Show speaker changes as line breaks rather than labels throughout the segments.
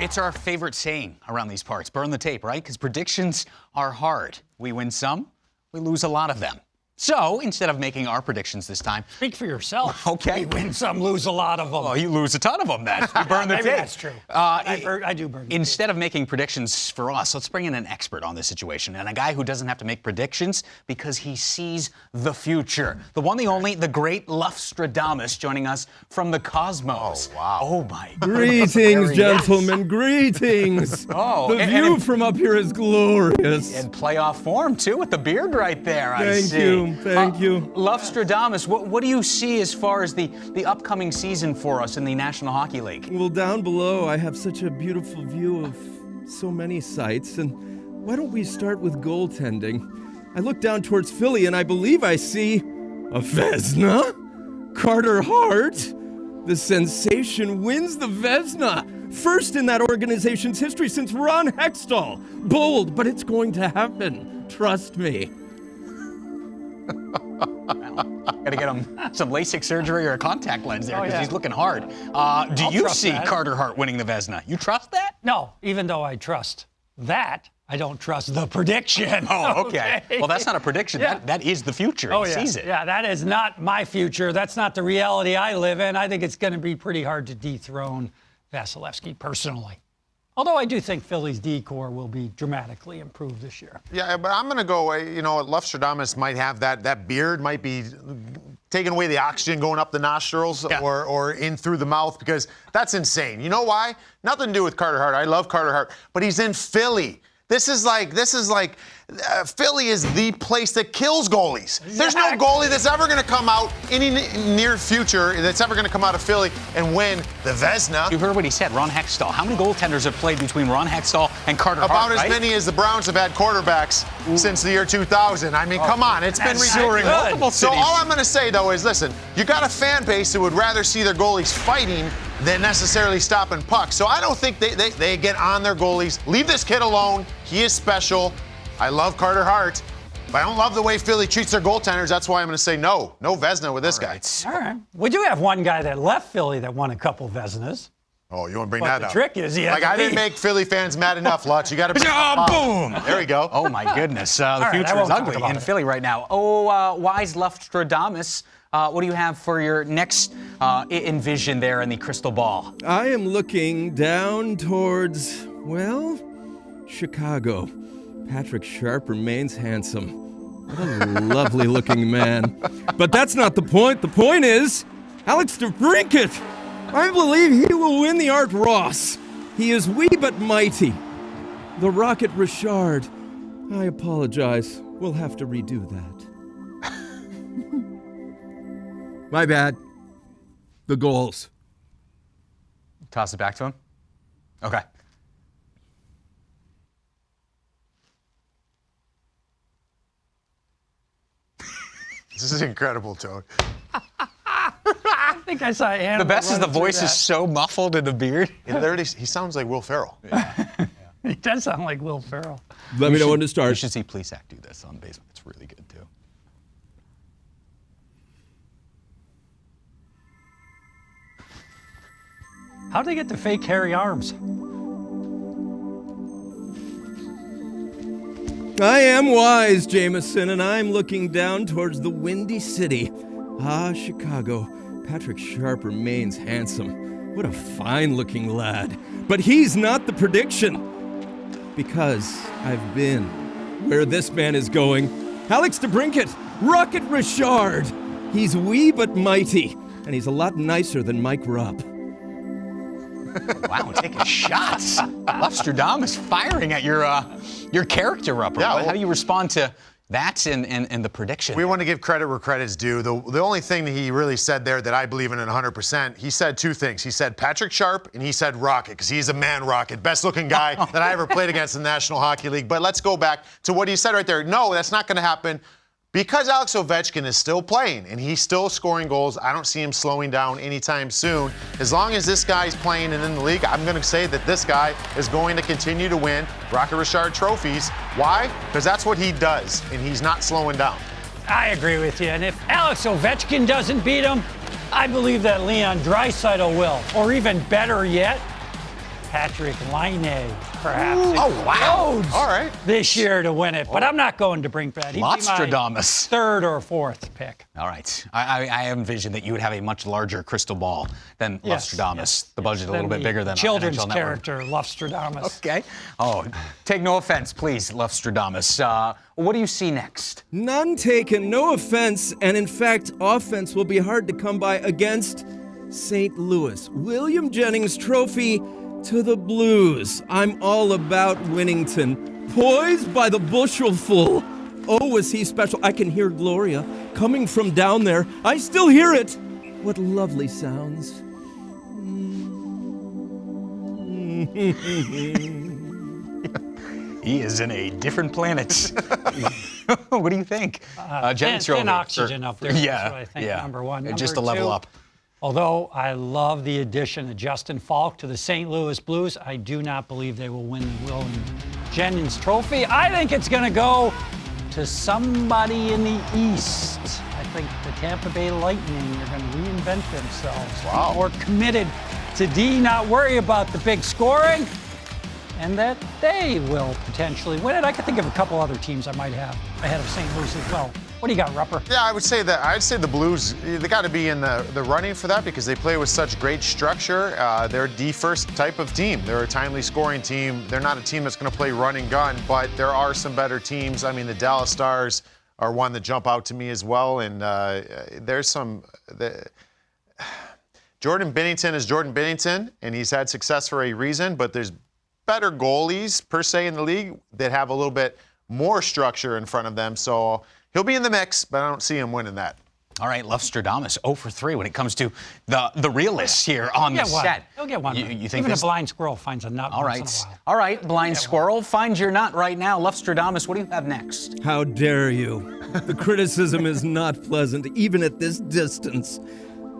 It's our favorite saying around these parts. Burn the tape, right? Because predictions are hard. We win some, we lose a lot of them. So instead of making our predictions this time...
Speak for yourself.
Okay.
We win some, lose a lot of them.
Well, you lose a ton of them then. You burn the
Maybe
tape.
That's true. I do burn the
Instead of making predictions for us, let's bring in an expert on this situation and a guy who doesn't have to make predictions because he sees the future. The one, the only, the great Luftstradamus joining us from the cosmos.
Oh, wow.
Oh, my God.
Greetings, gentlemen. Greetings.
Oh,
the view from up here is glorious.
In playoff form, too, with the beard right there, I
Thank
see.
you. Thank you.
Luftstradamus, what do you see as far as the upcoming season for us in the National Hockey League?
Well, down below, I have such a beautiful view of so many sights. And why don't we start with goaltending? I look down towards Philly, and I believe I see a Vezina. Carter Hart, the sensation, wins the Vezina. First in that organization's history since Ron Hextall. Bold, but it's going to happen. Trust me.
Gotta get him some LASIK surgery or a contact lens there because he's looking hard. Do you see
that.
Carter Hart winning the Vezina? You trust that?
No, even though I trust that, I don't trust the prediction.
Oh, okay. Well, that's not a prediction.
Yeah.
That is the future.
Oh,
He
yeah.
sees it.
Yeah, that is not my future. That's not the reality I live in. I think it's going to be pretty hard to dethrone Vasilevsky personally. Although I do think Philly's D-core will be dramatically improved this year.
Yeah, but I'm going to go, Luftstradamus might have that beard might be taking away the oxygen going up the nostrils or in through the mouth because that's insane. You know why? Nothing to do with Carter Hart. I love Carter Hart, but he's in Philly. This is like Philly is the place that kills goalies. There's no goalie that's ever going to come out any near future that's ever going to come out of Philly and win the Vezina.
You heard what he said, Ron Hextall. How many goaltenders have played between Ron Hextall and Carter Hart,
About as
right?
many as the Browns have had quarterbacks since the year 2000. I mean, come on, it's been ridiculous.
Multiple
So
cities.
all I'm going to say, though, is listen, you got a fan base that would rather see their goalies fighting than necessarily stopping pucks. So I don't think they get on their goalies. Leave this kid alone. He is special. I love Carter Hart, but I don't love the way Philly treats their goaltenders. That's why I'm going to say no. No Vezina with this guy.
All right. We do have one guy that left Philly that won a couple Vezinas.
Oh, you want to bring
But
that
the
up?
trick is,
I didn't make Philly fans mad enough, Lutz. You got to bring
boom!
There we go.
Oh, my goodness. The
right, I
future is
won't talk
ugly
about
in
it.
Philly right now. Oh, wise Luftstradamus. What do you have for your next envision there in the crystal ball?
I am looking down towards, well, Chicago. Patrick Sharp remains handsome. What a lovely looking man. But that's not the point. The point is, Alex DeBrincat. I believe he will win the Art Ross. He is wee but mighty. The Rocket Richard. I apologize. We'll have to redo that. My bad. The goals.
Toss it back to him? Okay.
This is incredible, Joe.
I think I saw Anna.
The best is the voice is so muffled in the beard.
He sounds like Will Ferrell.
He does sound like Will Ferrell.
Let me know when to
You
start.
should see Plesac do this on Basement. It's really good, too.
How'd they get the fake hairy arms?
I am wise, Jameson, and I'm looking down towards the Windy City. Ah, Chicago. Patrick Sharp remains handsome. What a fine-looking lad. But he's not the prediction. Because I've been where this man is going. Alex DeBrincat, Rocket Richard. He's wee but mighty, and he's a lot nicer than Mike Rupp.
Wow, taking shots. Luftstradamus firing at your character up.
Yeah, well-
How do you respond to that and the prediction?
We want to give credit where credit's due. The only thing that he really said there that I believe in 100%, he said two things. He said Patrick Sharp and he said Rocket, because he's a man Rocket. Best looking guy that I ever played against in the National Hockey League. But let's go back to what he said right there. No, that's not going to happen. Because Alex Ovechkin is still playing and he's still scoring goals, I don't see him slowing down anytime soon. As long as this guy's playing and in the league, I'm going to say that this guy is going to continue to win Rocket Richard trophies. Why? Because that's what he does, and he's not slowing down.
I agree with you. And if Alex Ovechkin doesn't beat him, I believe that Leon Draisaitl will. Or even better yet, Patrick Laine perhaps
Oh, wow.
explodes
All right.
this year to win it. But I'm not going to bring that. He'd be my
Luftstradamus.
third or fourth pick.
All right. I envision that you would have a much larger crystal ball than
Yes,
Luftstradamus.
yes,
The budget a little
Then
bit
the
bigger than
children's
NHL Network.
character, Luftstradamus.
Okay. Oh, take no offense, please, Luftstradamus. What do you see next?
None taken, no offense, and in fact, offense will be hard to come by against St. Louis. William Jennings Trophy to the Blues. I'm all about Winnington. Poised by the bushelful. Oh, was he special? I can hear Gloria coming from down there. I still hear it. What lovely sounds.
He is in a different planet. What do you think? Jennings
Thin
Trophy.
oxygen up there.
Yeah.
That's what I think,
yeah.
number one.
Just
Number
to level
two,
up.
Although I love the addition of Justin Falk to the St. Louis Blues, I do not believe they will win the William Jennings Trophy. I think it's going to go to somebody in the East. I think the Tampa Bay Lightning are going to reinvent themselves.
Wow.
Be more committed to D, not worry about the big scoring, and that they will potentially win it. I could think of a couple other teams I might have ahead of St. Louis as well. What do you got, Rupper?
Yeah, I'd say the Blues, they got to be in the running for that because they play with such great structure. They're the first type of team. They're a timely scoring team. They're not a team that's going to play run and gun, but there are some better teams. I mean, the Dallas Stars are one that jump out to me as well, and there's some. Jordan Binnington is Jordan Binnington, and he's had success for a reason, but there's better goalies, per se, in the league that have a little bit more structure in front of them. So he'll be in the mix, but I don't see him winning that.
All right, Luftstradamus, 0 for 3 when it comes to the realists here on the set.
He'll get one.
You think
Even
this?
a blind squirrel finds a nut
All
once
right.
in a while.
All right, blind squirrel, find your nut right now. Luftstradamus, what do you have next?
How dare you? The criticism is not pleasant, even at this distance.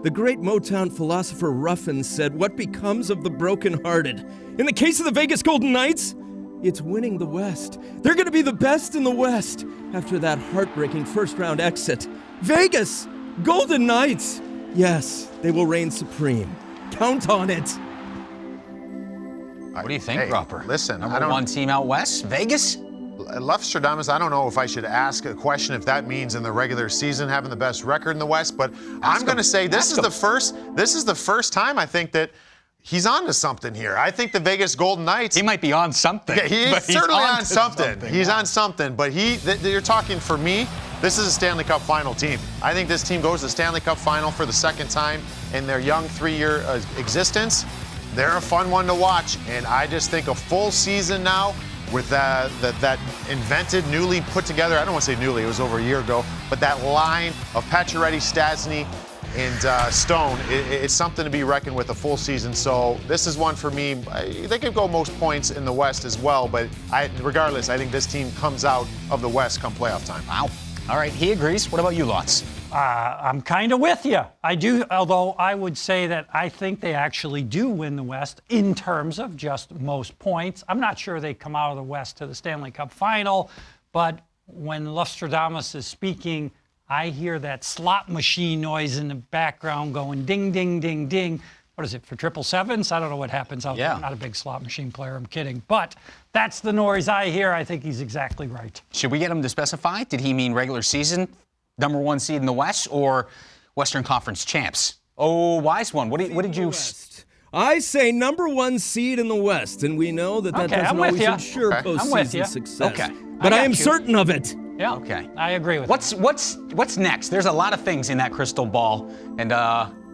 The great Motown philosopher Ruffin said, "What becomes of the brokenhearted?" In the case of the Vegas Golden Knights, it's winning the West. They're going to be the best in the West after that heartbreaking first-round exit. Vegas, Golden Knights. Yes, they will reign supreme. Count on it.
What do you think,
Hey,
Rupper?
listen, I
Number
don't-
one team out west, Vegas?
Luftstradamus, I don't know if I should ask a question if that means in the regular season having the best record in the West, but I'm going to say this is the first time I think that he's on to something here. I think the Vegas Golden Knights.
He might be on something.
Yeah, he's
but
certainly on
to
something. He's on something, but you're talking for me, this is a Stanley Cup final team. I think this team goes to the Stanley Cup final for the second time in their young 3-year existence. They're a fun one to watch, and I just think a full season now with that invented, newly put together, I don't want to say newly, it was over a year ago, but that line of Pacioretty, Stastny, and Stone, it's something to be reckoned with a full season. So this is one for me. They could go most points in the West as well, but regardless, I think this team comes out of the West come playoff time.
Wow. All right, he agrees. What about you, Lots?
I'm kind of with you. I do, although I would say that I think they actually do win the West in terms of just most points. I'm not sure they come out of the West to the Stanley Cup final, but when Luftstradamus is speaking, I hear that slot machine noise in the background going ding, ding, ding, ding. What is it, for 777s? I don't know what happens out there.
Yeah.
I'm not a big slot machine player, I'm kidding. But that's the noise I hear. I think he's exactly right.
Should we get him to specify? Did he mean regular season, number one seed in the West, or Western Conference champs? Oh, wise one. What did you?
West. I say number one seed in the West, and we know that
Okay,
doesn't
I'm with
always
ya.
ensure
Okay.
I'm with
postseason
ya.
success.
Okay.
But
I
I
got
am
you.
certain of it.
Yeah.
Okay.
I agree with
What's next? There's a lot of things in that crystal ball, and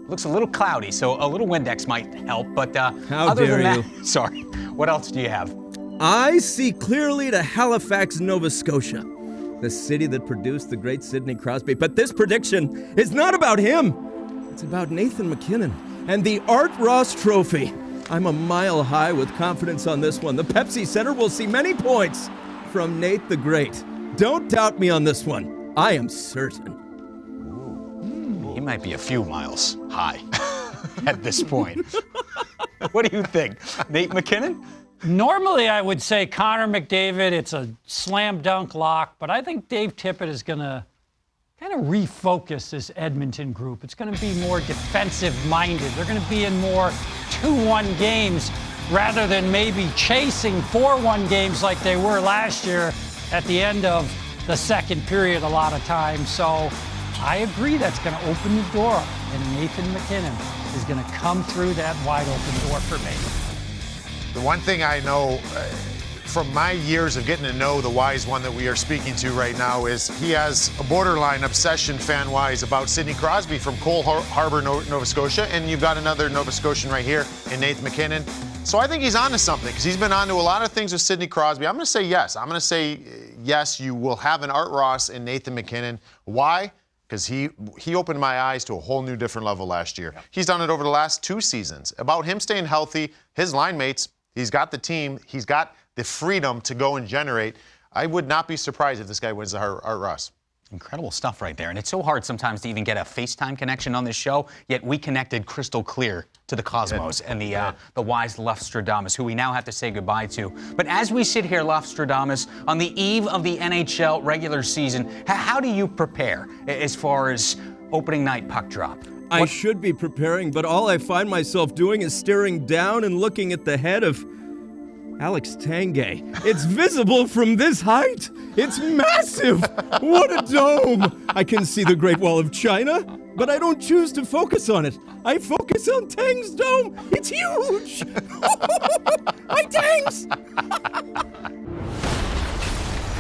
looks a little cloudy, so a little Windex might help. But
How
other than
dare
that, sorry. What else do you have?
I see clearly to Halifax, Nova Scotia, the city that produced the great Sidney Crosby. But this prediction is not about him. It's about Nathan McKinnon and the Art Ross Trophy. I'm a mile high with confidence on this one. The Pepsi Center will see many points from Nate the Great. Don't doubt me on this one. I am certain.
He might be a few miles high at this point. What do you think, Nate McKinnon?
Normally, I would say Connor McDavid, it's a slam dunk lock, but I think Dave Tippett is going to kind of refocus this Edmonton group. It's going to be more defensive minded. They're going to be in more 2-1 games rather than maybe chasing 4-1 games like they were last year at the end of the second period a lot of times. So I agree that's going to open the door, and Nathan MacKinnon is going to come through that wide open door for me.
The one thing I know from my years of getting to know the wise one that we are speaking to right now is he has a borderline obsession fan-wise about Sidney Crosby from Cole Harbour, Nova Scotia, and you've got another Nova Scotian right here in Nathan MacKinnon. So I think he's onto something because he's been onto a lot of things with Sidney Crosby. I'm going to say yes. I'm going to say yes, you will have an Art Ross in Nathan MacKinnon. Why? Because he opened my eyes to a whole new different level last year. Yep. He's done it over the last 2 seasons. About him staying healthy, his line mates, he's got the team, he's got the freedom to go and generate. I would not be surprised if this guy wins the Art Ross.
Incredible stuff right there. And it's so hard sometimes to even get a FaceTime connection on this show, yet we connected crystal clear to the Cosmos and the wise Luftstradamus, who we now have to say goodbye to. But as we sit here, Luftstradamus, on the eve of the NHL regular season, how do you prepare as far as opening night puck drop?
I should be preparing, but all I find myself doing is staring down and looking at the head of Alex Tanguay. It's visible from this height. It's massive. What a dome. I can see the Great Wall of China, but I don't choose to focus on it. I focus on Tang's dome. It's huge. Hi, Tangs.